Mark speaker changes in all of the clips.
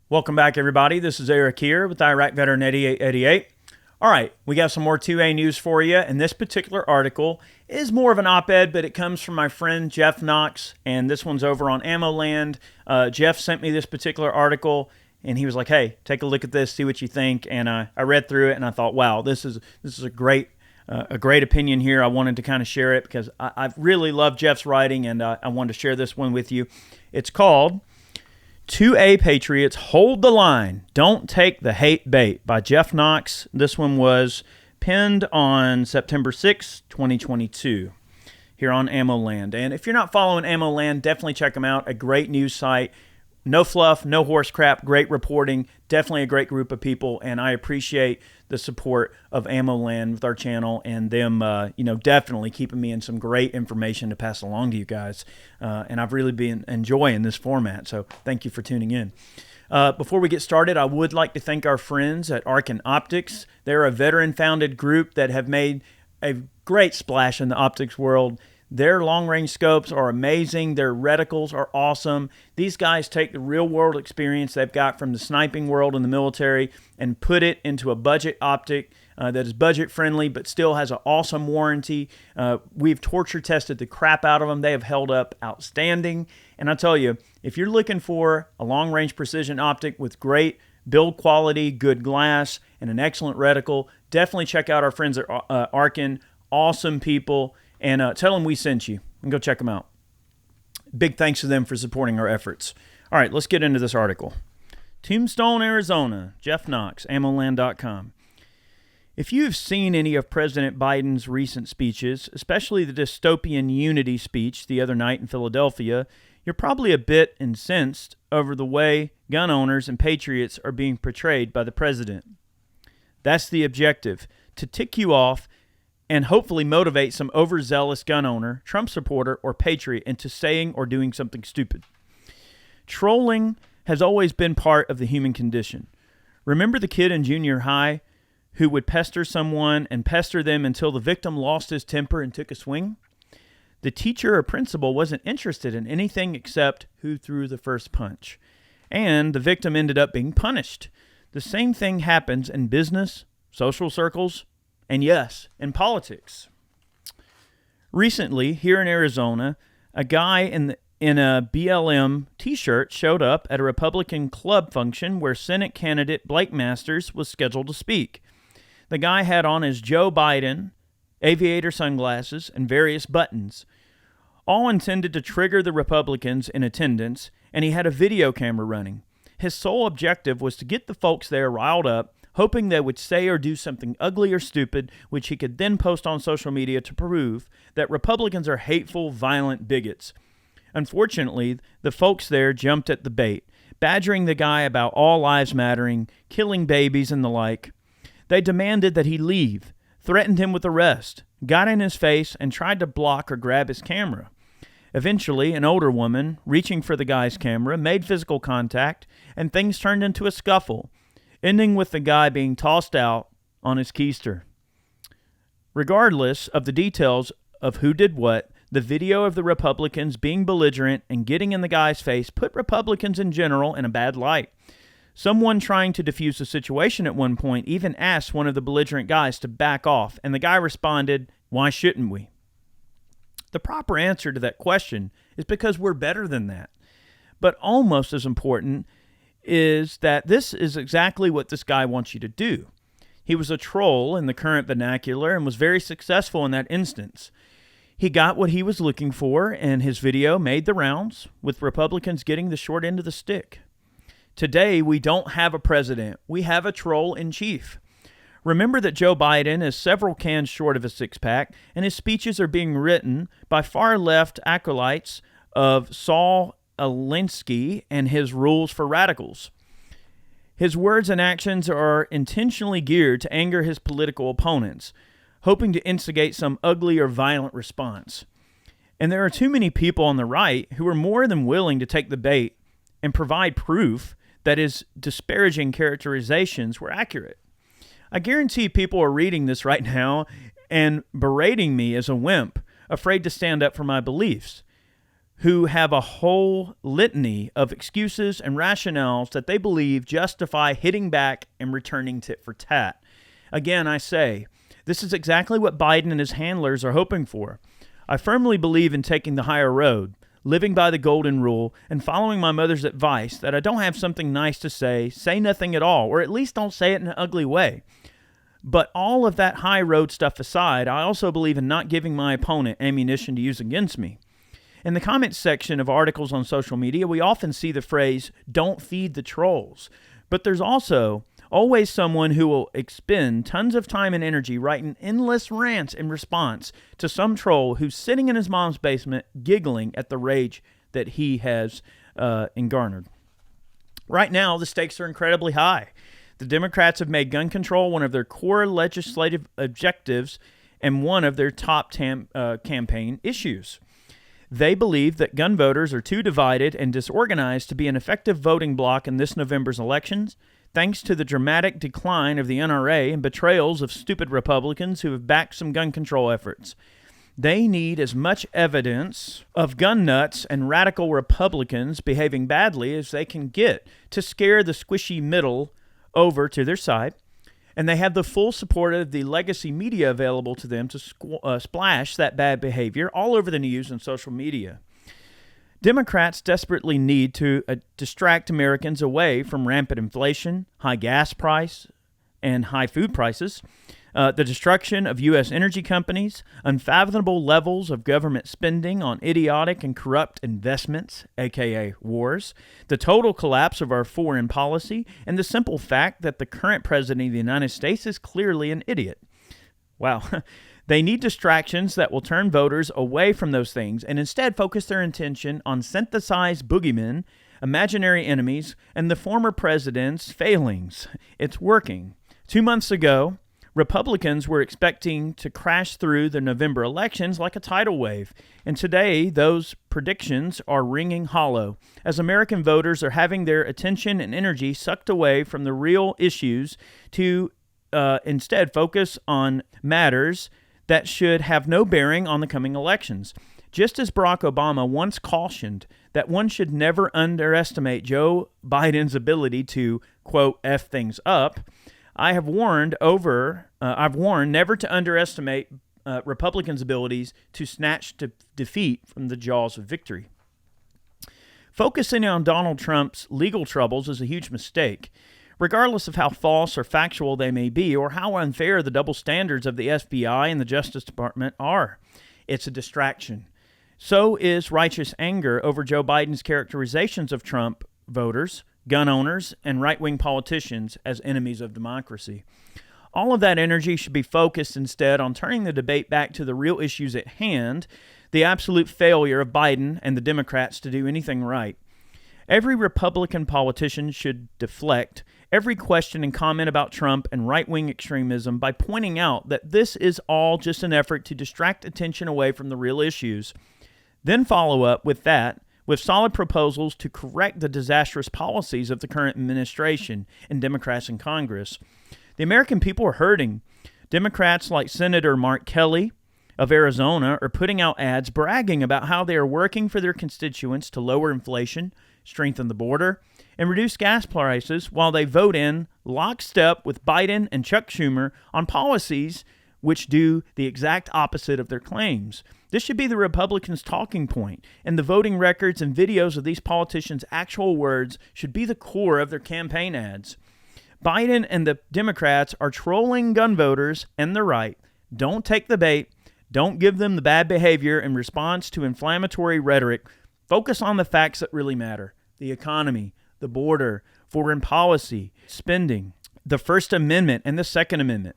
Speaker 1: Welcome back, everybody. This is Eric here with Iraq Veteran 8888. All right, we got some more 2A news for you, and this particular article is more of an op-ed, but it comes from my friend Jeff Knox, and this one's over on Ammo Land. Jeff sent me this particular article, and he was like, hey, take a look at this, see what you think, and I read through it, and I thought, wow, this is a great opinion here. I wanted to kind of share it because I really love Jeff's writing, and I wanted to share this one with you. It's called 2A Patriots Hold the Line, Don't Take the Hate Bait by Jeff Knox. This one was penned on September 6, 2022 here on Ammo Land. And if you're not following Ammo Land, definitely check them out. A great news site. No fluff, no horse crap, great reporting. Definitely a great group of people, and I appreciate the support of Ammo Land with our channel and them, definitely keeping me in some great information to pass along to you guys. And I've really been enjoying this format, so thank you for tuning in. Before we get started, I would like to thank our friends at Arkin Optics. They're a veteran-founded group that have made a great splash in the optics world. Their long-range scopes are amazing. Their reticles are awesome. These guys take the real-world experience they've got from the sniping world in the military and put it into a budget optic that is budget-friendly but still has an awesome warranty. We've torture-tested the crap out of them. They have held up outstanding. And I tell you, if you're looking for a long-range precision optic with great build quality, good glass, and an excellent reticle, definitely check out our friends at Arkin. Awesome people. And tell them we sent you, and go check them out. Big thanks to them for supporting our efforts. All right, let's get into this article. Tombstone, Arizona, Jeff Knox, AmmoLand.com. If you've seen any of President Biden's recent speeches, especially the dystopian unity speech the other night in Philadelphia, you're probably a bit incensed over the way gun owners and patriots are being portrayed by the president. That's the objective, to tick you off and hopefully motivate some overzealous gun owner, Trump supporter, or patriot into saying or doing something stupid. Trolling has always been part of the human condition. Remember the kid in junior high who would pester someone and pester them until the victim lost his temper and took a swing? The teacher or principal wasn't interested in anything except who threw the first punch. And the victim ended up being punished. The same thing happens in business, social circles, and yes, in politics. Recently, here in Arizona, a guy in a BLM t-shirt showed up at a Republican club function where Senate candidate Blake Masters was scheduled to speak. The guy had on his Joe Biden, aviator sunglasses, and various buttons, all intended to trigger the Republicans in attendance, and he had a video camera running. His sole objective was to get the folks there riled up, hoping they would say or do something ugly or stupid, which he could then post on social media to prove that Republicans are hateful, violent bigots. Unfortunately, the folks there jumped at the bait, badgering the guy about all lives mattering, killing babies, and the like. They demanded that he leave, threatened him with arrest, got in his face, and tried to block or grab his camera. Eventually, an older woman, reaching for the guy's camera, made physical contact, and things turned into a scuffle, ending with the guy being tossed out on his keister. Regardless of the details of who did what, the video of the Republicans being belligerent and getting in the guy's face put Republicans in general in a bad light. Someone trying to defuse the situation at one point even asked one of the belligerent guys to back off, and the guy responded, "Why shouldn't we?" The proper answer to that question is because we're better than that. But almost as important is that this is exactly what this guy wants you to do. He was a troll in the current vernacular and was very successful in that instance. He got what he was looking for, and his video made the rounds, with Republicans getting the short end of the stick. Today, we don't have a president. We have a troll-in-chief. Remember that Joe Biden is several cans short of a six-pack, and his speeches are being written by far-left acolytes of Saul Alinsky and his rules for radicals. His words and actions are intentionally geared to anger his political opponents, hoping to instigate some ugly or violent response. And there are too many people on the right who are more than willing to take the bait and provide proof that his disparaging characterizations were accurate. I guarantee people are reading this right now and berating me as a wimp, afraid to stand up for my beliefs. who have a whole litany of excuses and rationales that they believe justify hitting back and returning tit for tat. Again, I say, this is exactly what Biden and his handlers are hoping for. I firmly believe in taking the higher road, living by the golden rule, and following my mother's advice that I don't have something nice to say nothing at all, or at least don't say it in an ugly way. But all of that high road stuff aside, I also believe in not giving my opponent ammunition to use against me. In the comments section of articles on social media, we often see the phrase, "don't feed the trolls." But there's also always someone who will expend tons of time and energy writing endless rants in response to some troll who's sitting in his mom's basement giggling at the rage that he has engarnered. Right now, the stakes are incredibly high. The Democrats have made gun control one of their core legislative objectives and one of their top campaign issues. They believe that gun voters are too divided and disorganized to be an effective voting bloc in this November's elections, thanks to the dramatic decline of the NRA and betrayals of stupid Republicans who have backed some gun control efforts. They need as much evidence of gun nuts and radical Republicans behaving badly as they can get to scare the squishy middle over to their side. And they have the full support of the legacy media available to them to splash that bad behavior all over the news and social media. Democrats desperately need to distract Americans away from rampant inflation, high gas price, and high food prices, the destruction of U.S. energy companies, unfathomable levels of government spending on idiotic and corrupt investments, aka wars, the total collapse of our foreign policy, and the simple fact that the current president of the United States is clearly an idiot. Wow. They need distractions that will turn voters away from those things and instead focus their attention on synthesized boogeymen, imaginary enemies, and the former president's failings. It's working. 2 months ago, Republicans were expecting to crash through the November elections like a tidal wave, and today those predictions are ringing hollow as American voters are having their attention and energy sucked away from the real issues to instead focus on matters that should have no bearing on the coming elections. Just as Barack Obama once cautioned that one should never underestimate Joe Biden's ability to, quote, F things up, I've warned never to underestimate Republicans' abilities to snatch defeat from the jaws of victory. Focusing on Donald Trump's legal troubles is a huge mistake. Regardless of how false or factual they may be, or how unfair the double standards of the FBI and the Justice Department are, it's a distraction. So is righteous anger over Joe Biden's characterizations of Trump voters, gun owners, and right-wing politicians as enemies of democracy. All of that energy should be focused instead on turning the debate back to the real issues at hand, the absolute failure of Biden and the Democrats to do anything right. Every Republican politician should deflect every question and comment about Trump and right-wing extremism by pointing out that this is all just an effort to distract attention away from the real issues. Then follow up with that with solid proposals to correct the disastrous policies of the current administration and Democrats in Congress. The American people are hurting. Democrats like Senator Mark Kelly of Arizona are putting out ads bragging about how they are working for their constituents to lower inflation, strengthen the border, and reduce gas prices while they vote in lockstep with Biden and Chuck Schumer on policies which do the exact opposite of their claims. This should be the Republicans' talking point, and the voting records and videos of these politicians' actual words should be the core of their campaign ads. Biden and the Democrats are trolling gun voters and the right. Don't take the bait. Don't give them the bad behavior in response to inflammatory rhetoric. Focus on the facts that really matter: the economy, the border, foreign policy, spending, the First Amendment and the Second Amendment.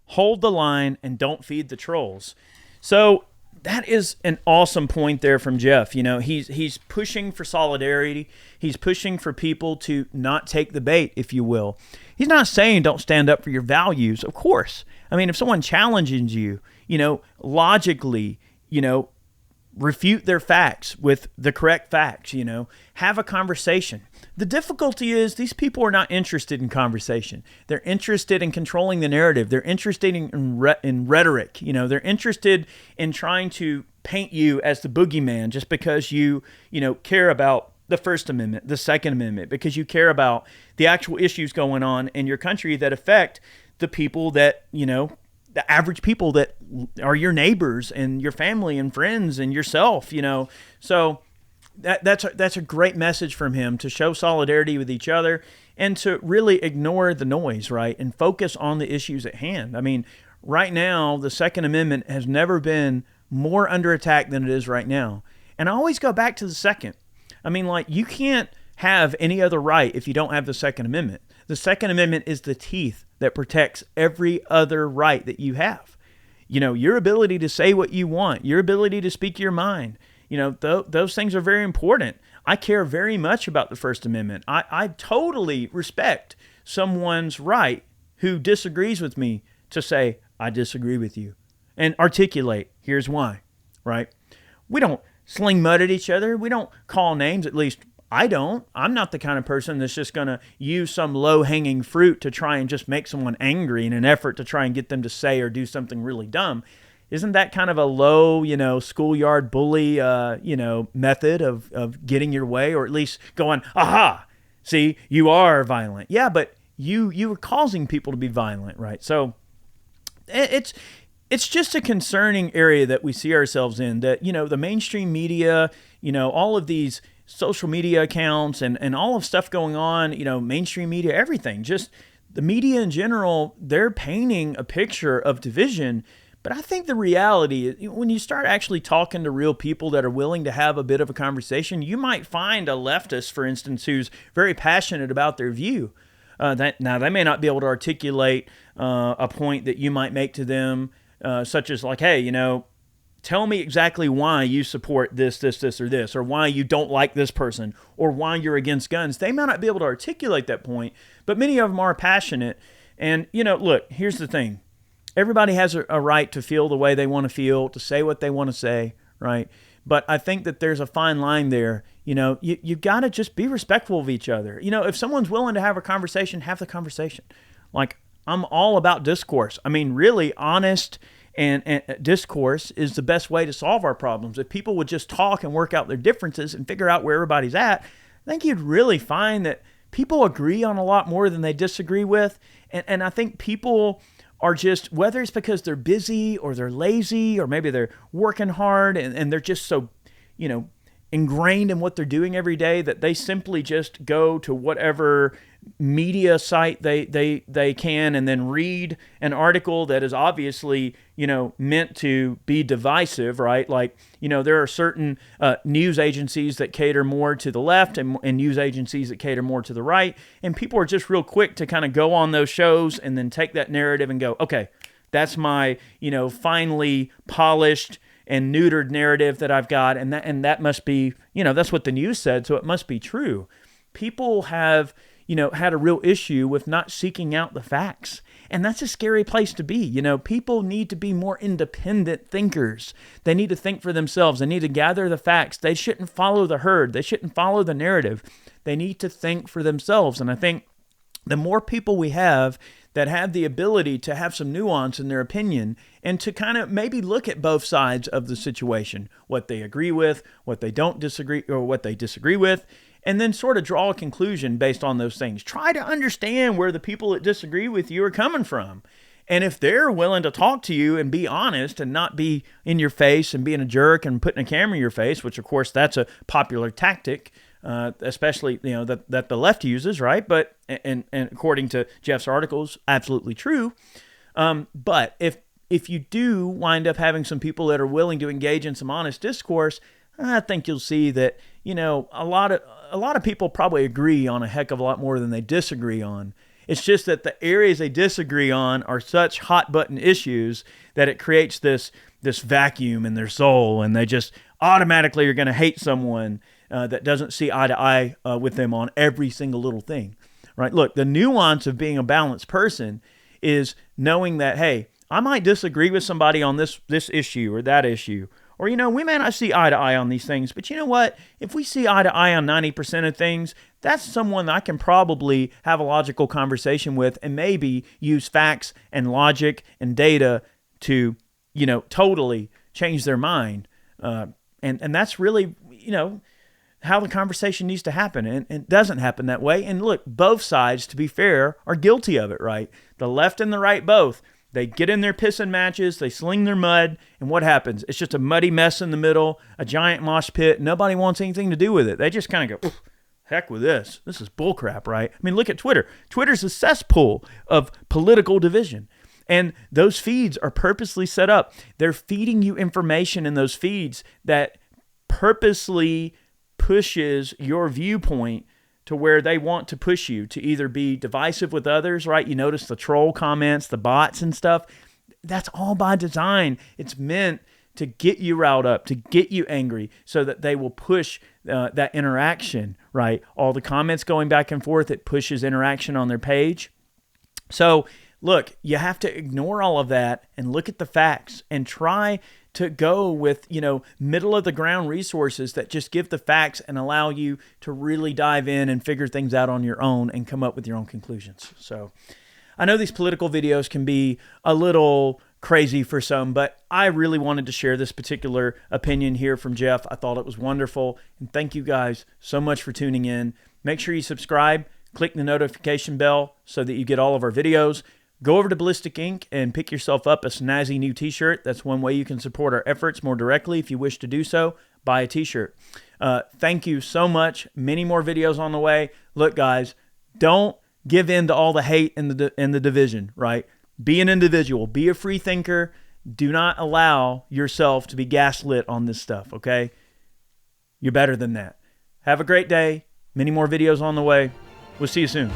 Speaker 1: Hold the line and don't feed the trolls. So that is an awesome point there from Jeff. You know, he's pushing for solidarity. He's pushing for people to not take the bait, if you will. He's not saying don't stand up for your values, of course. I mean, if someone challenges you, logically, refute their facts with the correct facts, have a conversation. The difficulty is these people are not interested in conversation. They're interested in controlling the narrative. They're interested in rhetoric. They're interested in trying to paint you as the boogeyman just because you care about the First Amendment, the Second Amendment, because you care about the actual issues going on in your country that affect the people that, the average people that are your neighbors and your family and friends and yourself, So that's a great message from him, to show solidarity with each other and to really ignore the noise, right? And focus on the issues at hand. I mean, right now, the Second Amendment has never been more under attack than it is right now. And I always go back to the Second. I mean, you can't have any other right if you don't have the Second Amendment. The Second Amendment is the teeth that protects every other right that you have. Your ability to say what you want, your ability to speak your mind, those things are very important. I care very much about the First Amendment. I totally respect someone's right who disagrees with me to say, I disagree with you, and articulate, here's why, right? We don't sling mud at each other. We don't call names, at least I don't. I'm not the kind of person that's just going to use some low-hanging fruit to try and just make someone angry in an effort to try and get them to say or do something really dumb. Isn't that kind of a low, schoolyard bully, method of getting your way, or at least going, aha, see, you are violent. Yeah, but you were causing people to be violent, right? So it's just a concerning area that we see ourselves in, that, the mainstream media, all of these social media accounts and all of stuff going on, mainstream media, everything, just the media in general, they're painting a picture of division. But I think the reality is, when you start actually talking to real people that are willing to have a bit of a conversation, you might find a leftist, for instance, who's very passionate about their view. Now, they may not be able to articulate a point that you might make to them, such as hey, tell me exactly why you support this, or this, or why you don't like this person, or why you're against guns. They may not be able to articulate that point, but many of them are passionate. And, look, here's the thing. Everybody has a right to feel the way they want to feel, to say what they want to say, right? But I think that there's a fine line there. You've got to just be respectful of each other. If someone's willing to have a conversation, have the conversation. I'm all about discourse. I mean, really honest and discourse is the best way to solve our problems. If people would just talk and work out their differences and figure out where everybody's at, I think you'd really find that people agree on a lot more than they disagree with. And I think people are just, whether it's because they're busy or they're lazy or maybe they're working hard and they're just so, ingrained in what they're doing every day that they simply just go to whatever media site they can and then read an article that is obviously, meant to be divisive, right? There are certain news agencies that cater more to the left and news agencies that cater more to the right. And people are just real quick to kind of go on those shows and then take that narrative and go, okay, that's my, finely polished and neutered narrative that I've got. And that must be, that's what the news said. So it must be true. People have, had a real issue with not seeking out the facts. And that's a scary place to be. People need to be more independent thinkers. They need to think for themselves. They need to gather the facts. They shouldn't follow the herd. They shouldn't follow the narrative. They need to think for themselves. And I think the more people we have that have the ability to have some nuance in their opinion and to kind of maybe look at both sides of the situation, what they agree with, what they don't disagree, or what they disagree with, and then sort of draw a conclusion based on those things. Try to understand where the people that disagree with you are coming from. And if they're willing to talk to you and be honest and not be in your face and being a jerk and putting a camera in your face, which of course that's a popular tactic, especially that the left uses, right? But and according to Jeff's articles, absolutely true. But if you do wind up having some people that are willing to engage in some honest discourse, I think you'll see that a lot of people probably agree on a heck of a lot more than they disagree on. It's just that the areas they disagree on are such hot button issues that it creates this vacuum in their soul, and they just automatically are going to hate someone that doesn't see eye to eye with them on every single little thing, right? Look, the nuance of being a balanced person is knowing that, hey, I might disagree with somebody on this issue or that issue, Or, we may not see eye to eye on these things, but you know what? If we see eye to eye on 90% of things, that's someone that I can probably have a logical conversation with and maybe use facts and logic and data to, totally change their mind. And that's really, how the conversation needs to happen. And it doesn't happen that way. And look, both sides, to be fair, are guilty of it, right? The left and the right both. They get in their pissing matches, they sling their mud, and what happens? It's just a muddy mess in the middle, a giant mosh pit. Nobody wants anything to do with it. They just kind of go, heck with this. This is bullcrap, right? I mean, look at Twitter. Twitter's a cesspool of political division. And those feeds are purposely set up. They're feeding you information in those feeds that purposely pushes your viewpoint to where they want to push you to either be divisive with others, right? You notice the troll comments, the bots and stuff. That's all by design. It's meant to get you riled up, to get you angry, so that they will push that interaction, right? All the comments going back and forth, it pushes interaction on their page. So look, you have to ignore all of that and look at the facts and try to go with, middle of the ground resources that just give the facts and allow you to really dive in and figure things out on your own and come up with your own conclusions. So I know these political videos can be a little crazy for some, but I really wanted to share this particular opinion here from Jeff. I thought it was wonderful. And thank you guys so much for tuning in. Make sure you subscribe, click the notification bell so that you get all of our videos. Go over to Ballistic Ink and pick yourself up a snazzy new t-shirt. That's one way you can support our efforts more directly. If you wish to do so, buy a t-shirt. Thank you so much. Many more videos on the way. Look, guys, don't give in to all the hate and the division, right? Be an individual. Be a free thinker. Do not allow yourself to be gaslit on this stuff, okay? You're better than that. Have a great day. Many more videos on the way. We'll see you soon.